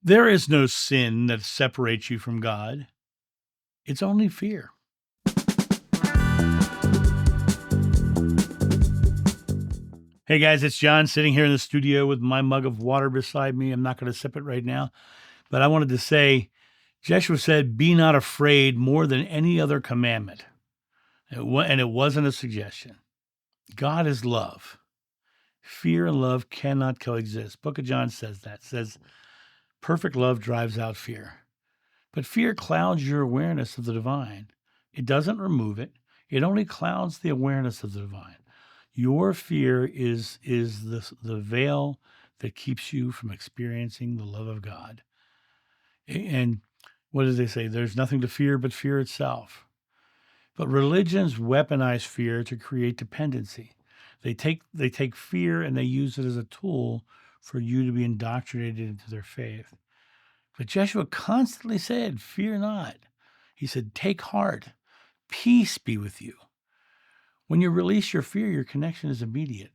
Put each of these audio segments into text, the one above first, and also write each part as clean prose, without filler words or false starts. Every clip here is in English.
There is no sin that separates you from God. It's only fear. Hey guys, it's John sitting here in the studio with my mug of water beside me. I'm not going to sip it right now, but I wanted to say, Jeshua said, "Be not afraid more than any other commandment." And it wasn't a suggestion. God is love. Fear and love cannot coexist. Book of John says that. It says, perfect love drives out fear. But fear clouds your awareness of the divine. It doesn't remove it. It only clouds the awareness of the divine. Your fear is the veil that keeps you from experiencing the love of God. And what do they say? There's nothing to fear but fear itself. But religions weaponize fear to create dependency. They take fear and they use it as a tool for you to be indoctrinated into their faith. But Jeshua constantly said, "Fear not." He said, "Take heart. Peace be with you." When you release your fear, your connection is immediate.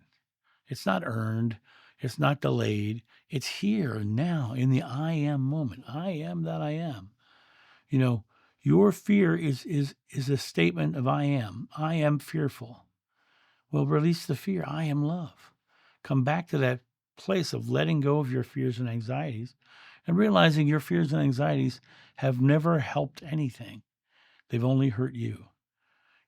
It's not earned. It's not delayed. It's here and now in the I am moment. I am that I am. You know, your fear is a statement of I am. I am fearful. Well, release the fear. I am love. Come back to that place of letting go of your fears and anxieties and realizing your fears and anxieties have never helped anything. They've only hurt you.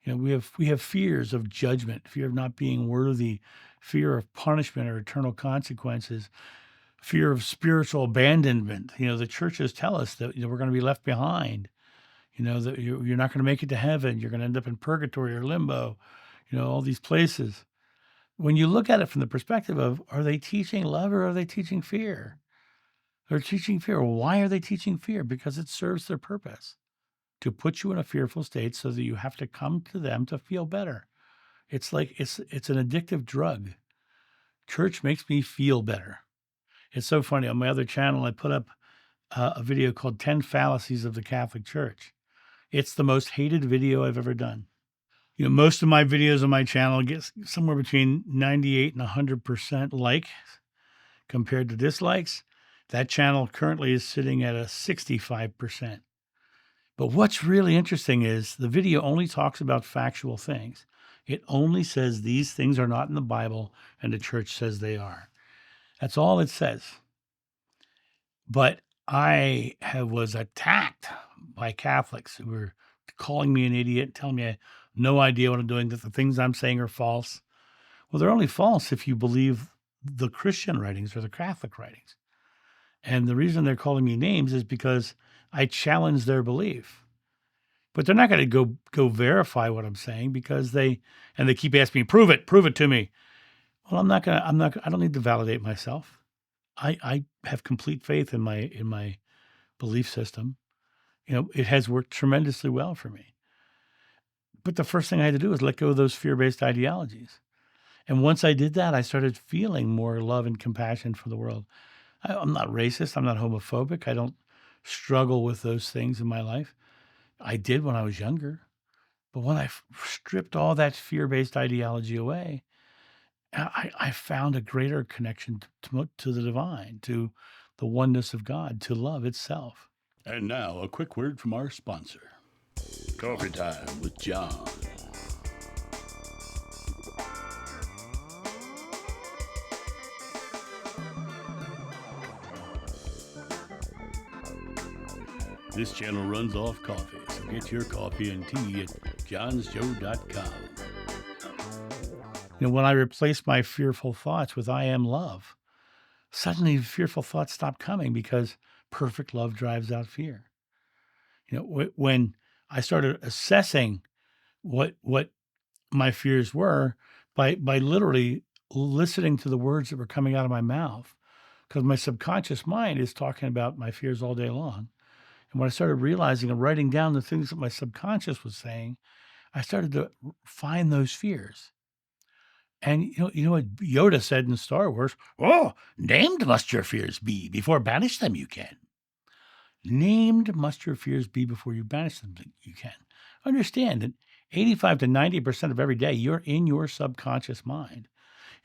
You know, we have fears of judgment, fear of not being worthy, fear of punishment or eternal consequences, fear of spiritual abandonment. You know, the churches tell us that we're going to be left behind. You know, that you're not going to make it to heaven. You're going to end up in purgatory or limbo. You know, all these places. When you look at it from the perspective of, are they teaching love or are they teaching fear? They're teaching fear. Why are they teaching fear? Because it serves their purpose, to put you in a fearful state so that you have to come to them to feel better. It's like it's an addictive drug. Church makes me feel better. It's so funny. On my other channel, I put up a video called 10 Fallacies of the Catholic Church. It's the most hated video I've ever done. You know, most of my videos on my channel get somewhere between 98 and 100% likes compared to dislikes. That channel currently is sitting at a 65%. But what's really interesting is the video only talks about factual things. It only says these things are not in the Bible and the church says they are. That's all it says. But I was attacked by Catholics who were calling me an idiot, telling me I have no idea what I'm doing, that the things I'm saying are false. Well, they're only false if you believe the Christian writings or the Catholic writings. And the reason they're calling me names is because I challenge their belief. But they're not going to go verify what I'm saying because they keep asking me, prove it to me. Well, I don't need to validate myself. I have complete faith in my belief system. You know, it has worked tremendously well for me. But the first thing I had to do was let go of those fear-based ideologies. And once I did that, I started feeling more love and compassion for the world. I'm not racist. I'm not homophobic. I don't struggle with those things in my life. I did when I was younger. But when I stripped all that fear-based ideology away, I found a greater connection to the divine, to the oneness of God, to love itself. And now, a quick word from our sponsor. Coffee Time with John. This channel runs off coffee, so get your coffee and tea at johnsjoe.com. You know, when I replaced my fearful thoughts with I am love, suddenly fearful thoughts stopped coming because perfect love drives out fear. You know, when I started assessing what my fears were by literally listening to the words that were coming out of my mouth, because my subconscious mind is talking about my fears all day long. And when I started realizing and writing down the things that my subconscious was saying, I started to find those fears. And you know what Yoda said in Star Wars? "Oh, named must your fears be, before banish them you can." Named must your fears be before you banish them you can. Understand that 85 to 90% of every day, you're in your subconscious mind.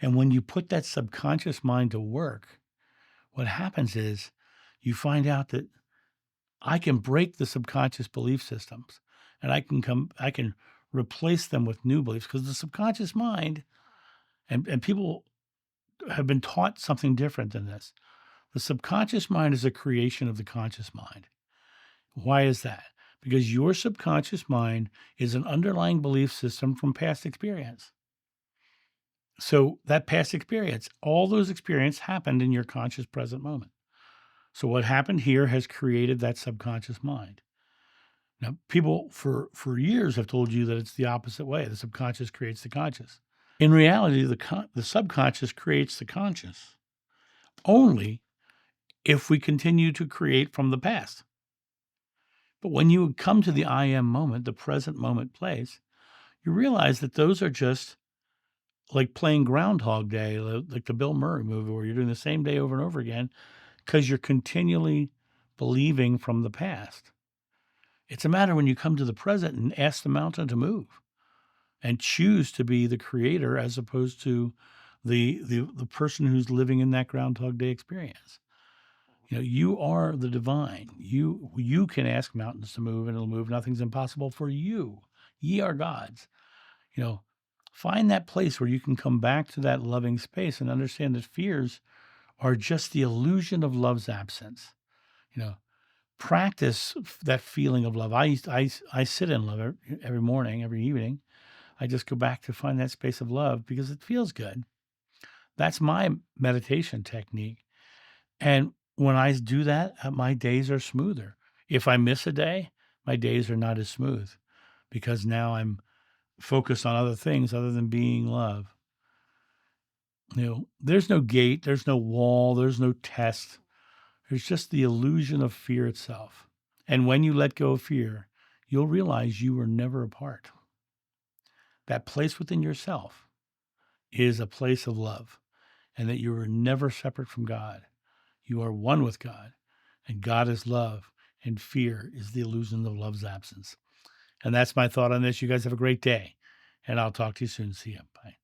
And when you put that subconscious mind to work, what happens is you find out that I can break the subconscious belief systems, and I can replace them with new beliefs, because the subconscious mind, and people have been taught something different than this. The subconscious mind is a creation of the conscious mind. Why is that? Because your subconscious mind is an underlying belief system from past experience. So that past experience, all those experiences happened in your conscious present moment. So what happened here has created that subconscious mind. Now, people for years have told you that it's the opposite way. The subconscious creates the conscious. In reality, the subconscious creates the conscious only if we continue to create from the past. But when you come to the I am moment, the present moment place, you realize that those are just like playing Groundhog Day, like the Bill Murray movie, where you're doing the same day over and over again because you're continually believing from the past. It's a matter when you come to the present and ask the mountain to move and choose to be the creator as opposed to the person who's living in that Groundhog Day experience. You know, you are the divine. You can ask mountains to move and it'll move. Nothing's impossible for you. Ye are gods. You know, find that place where you can come back to that loving space and understand that fears are just the illusion of love's absence. You know, practice that feeling of love. I sit in love every morning, every evening. I just go back to find that space of love because it feels good. That's my meditation technique. And when I do that, my days are smoother. If I miss a day, my days are not as smooth because now I'm focused on other things other than being love. You know, there's no gate, there's no wall, there's no test. There's just the illusion of fear itself. And when you let go of fear, you'll realize you were never apart. That place within yourself is a place of love, and that you were never separate from God. You are one with God, and God is love, and fear is the illusion of love's absence. And that's my thought on this. You guys have a great day, and I'll talk to you soon. See you. Bye.